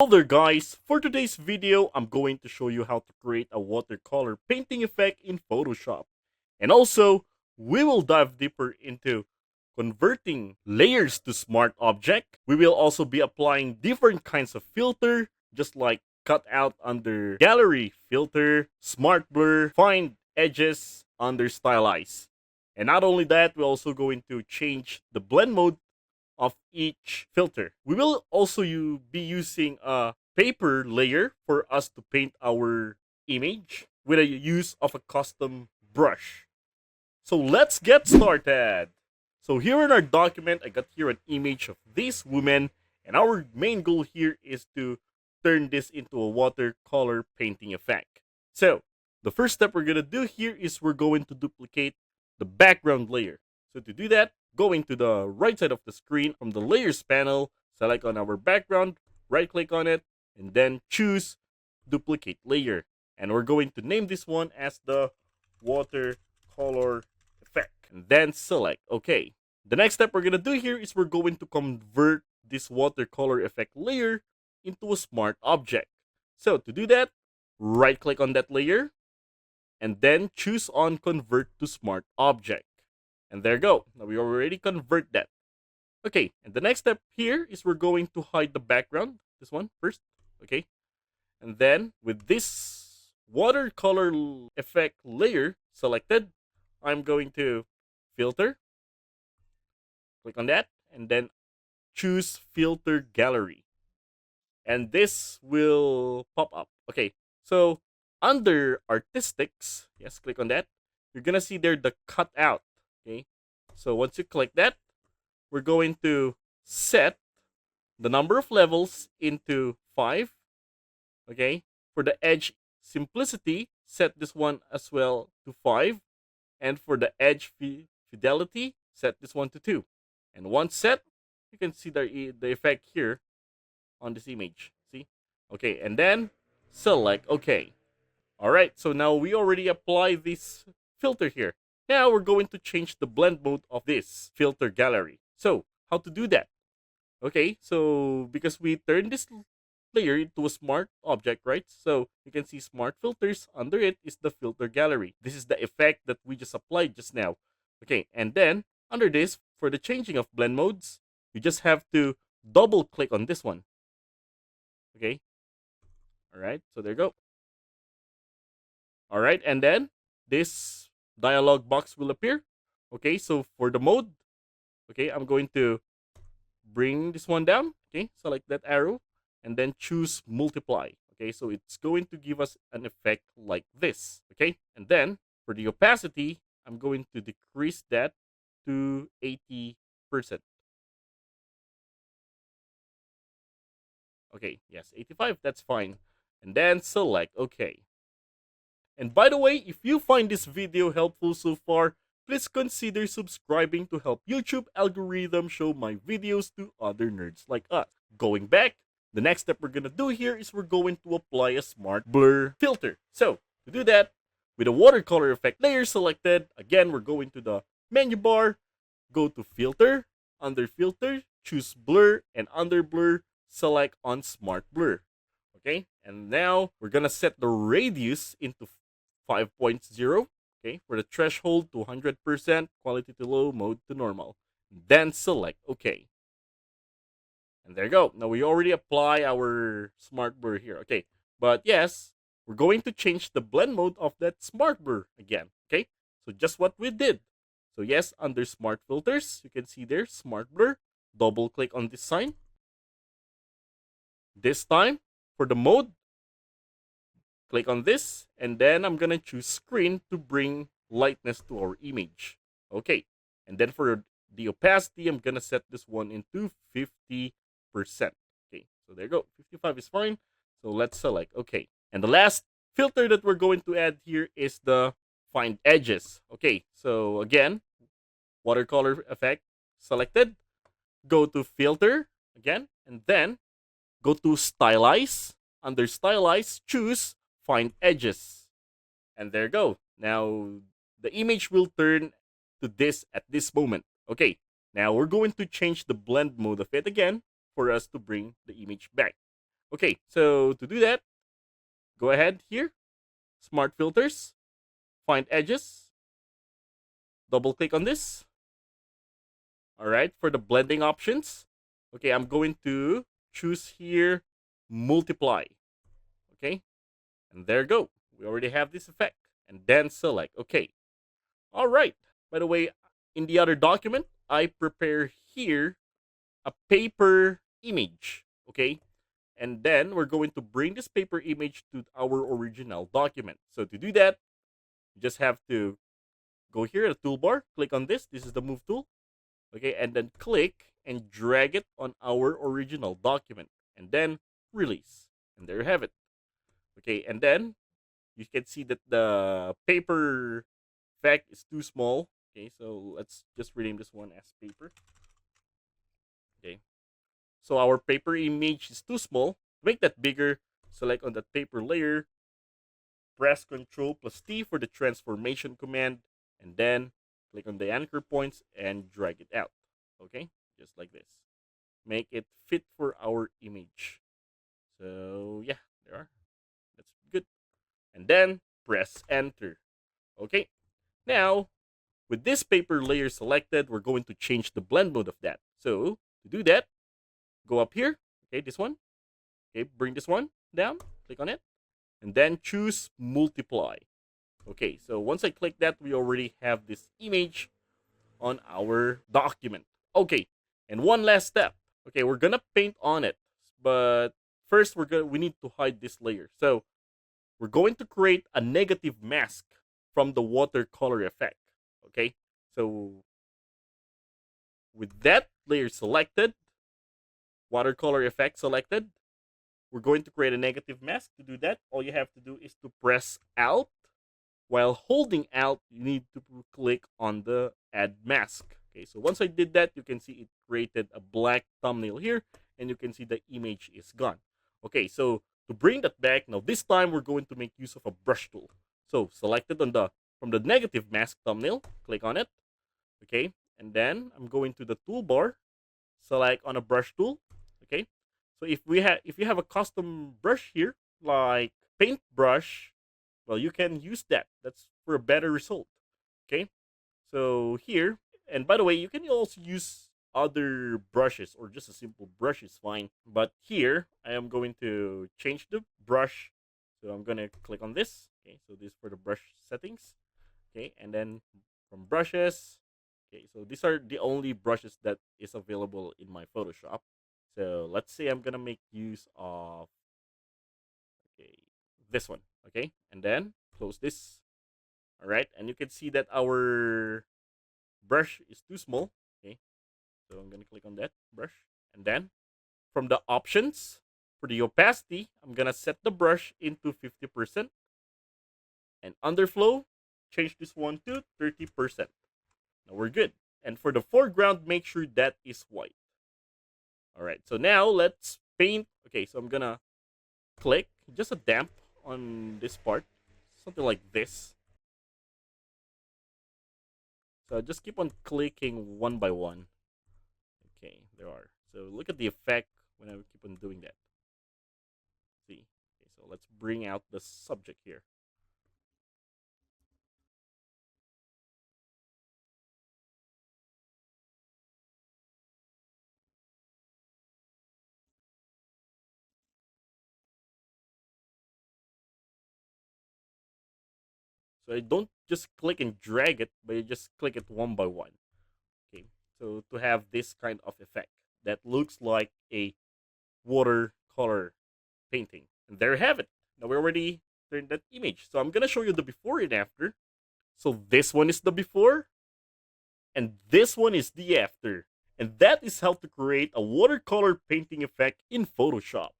Hello there guys, for today's video I'm going to show you how to create a watercolor painting effect in Photoshop. And also, we will dive deeper into converting layers to smart object. We will also be applying different kinds of filter, just like cut out under gallery filter, smart blur, find edges under stylize. And not only that, we're also going to change the blend mode of each filter. We will also be using a paper layer for us to paint our image with a use of a custom brush. So let's get started. So here in our document, I got here an image of this woman, and our main goal here is to turn this into a watercolor painting effect. So the first step we're gonna do here is we're going to duplicate the background layer. So to do that, going to the right side of the screen from the layers panel, select on our background, right click on it, and then choose duplicate layer. And we're going to name this one as the watercolor effect, and then select OK. The next step we're gonna do here is we're going to convert this watercolor effect layer into a smart object. So to do that, right click on that layer and then choose on convert to smart object. And there you go. Now we already convert that. Okay, and the next step here is we're going to hide the background. This one first. Okay. And then with this watercolor effect layer selected, I'm going to filter, click on that, and then choose filter gallery. And this will pop up. Okay, so under artistics, yes, click on that. You're gonna see there the cutout. Okay, so once you click that, we're going to set the number of levels into 5. Okay, for the edge simplicity, set this one as well to 5. And for the edge fidelity, set this one to 2. And once set, you can see the effect here on this image. See? Okay, and then select OK. All right, so now we already apply this filter here. Now we're going to change the blend mode of this filter gallery. So how to do that? Okay, so because we turned this layer into a smart object, right? So you can see smart filters. Under it is the filter gallery. This is the effect that we just applied just now. Okay, and then under this, for the changing of blend modes, you just have to double click on this one. Okay, all right, so there you go. All right, and then this dialog box will appear. Okay, so for the mode, okay, I'm going to bring this one down. Okay, select that arrow and then choose multiply. Okay, so it's going to give us an effect like this. Okay, and then for the opacity, I'm going to decrease that to 80%. Okay, yes, 85, that's fine. And then select OK. And by the way, if you find this video helpful so far, please consider subscribing to help YouTube algorithm show my videos to other nerds like us. Going back, the next step we're gonna do here is we're going to apply a smart blur filter. So to do that, with the watercolor effect layer selected, again we're going to the menu bar, go to filter, under filter, choose blur, and under blur, select on smart blur. Okay, and now we're gonna set the radius into 5.0. Okay, for the threshold to 100%, quality to low, mode to normal. Then select OK. And there you go. Now we already apply our smart blur here. Okay, but yes, we're going to change the blend mode of that smart blur again. Okay, so just what we did. So yes, under smart filters, you can see there smart blur. Double click on this sign. This time for the mode, click on this, and then I'm gonna choose screen to bring lightness to our image. Okay, and then for the opacity, I'm gonna set this one into 50%. Okay, so there you go. 55 is fine. So let's select OK. And the last filter that we're going to add here is the find edges. Okay, so again, watercolor effect selected. Go to filter again, and then go to stylize. Under stylize, choose find edges. And there you go. Now the image will turn to this at this moment. Okay, now we're going to change the blend mode of it again for us to bring the image back. Okay, so to do that, go ahead here, Smart Filters, find Edges, double click on this. All right, for the blending options, okay, I'm going to choose here Multiply. Okay, and there you go. We already have this effect. And then select OK. All right. By the way, in the other document, I prepare here a paper image. Okay. And then we're going to bring this paper image to our original document. So to do that, you just have to go here at the toolbar, click on this. This is the move tool. Okay. And then click and drag it on our original document. And then release. And there you have it. Okay. And then you can see that the paper effect is too small. Okay, so let's just rename this one as paper. Okay, so our paper image is too small. To make that bigger, select on that paper layer, press Ctrl plus T for the transformation command, and then click on the anchor points and drag it out. Okay, just like this. Make it fit for our image. So yeah, there are. That's good. And then press enter. Okay, now with this paper layer selected, we're going to change the blend mode of that. So to do that, go up here. Okay, this one. Okay, bring this one down. Click on it. And then choose multiply. Okay, so once I click that, we already have this image on our document. Okay, and one last step. Okay, we're gonna paint on it, but first we need to hide this layer. So we're going to create a negative mask from the watercolor effect. Okay, so with that layer selected, watercolor effect selected, we're going to create a negative mask. To do that, all you have to do is to press Alt. While holding Alt, you need to click on the Add Mask. Okay, so once I did that, you can see it created a black thumbnail here, and you can see the image is gone. Okay, so to bring that back, now this time we're going to make use of a brush tool. So selected on the from the negative mask thumbnail, click on it. Okay, and then I'm going to the toolbar, select on a brush tool. Okay, so if you have a custom brush here like paintbrush, well, you can use that. That's for a better result. Okay, so here, and by the way, you can also use other brushes or just a simple brush is fine. But here I am going to change the brush, so I'm gonna click on this. Okay, so this for the brush settings. Okay, and then from brushes, okay, so these are the only brushes that is available in my Photoshop. So let's say I'm gonna make use of, okay, this one. Okay, and then close this. All right, and you can see that our brush is too small. Okay, so I'm gonna click on that brush, and then from the options for the opacity, I'm gonna set the brush into 50%, and underflow, change this one to 30%. Now we're good. And for the foreground, make sure that is white. All right, so now let's paint. Okay, so I'm gonna click just a damp on this part, something like this. So just keep on clicking one by one. Okay, there are. So look at the effect when I keep on doing that. See? Okay, so let's bring out the subject here. So I don't just click and drag it, but you just click it one by one. Okay, so to have this kind of effect that looks like a watercolor painting. And there you have it. Now we already turned that image. So I'm gonna show you the before and after. So this one is the before, and this one is the after. And that is how to create a watercolor painting effect in Photoshop.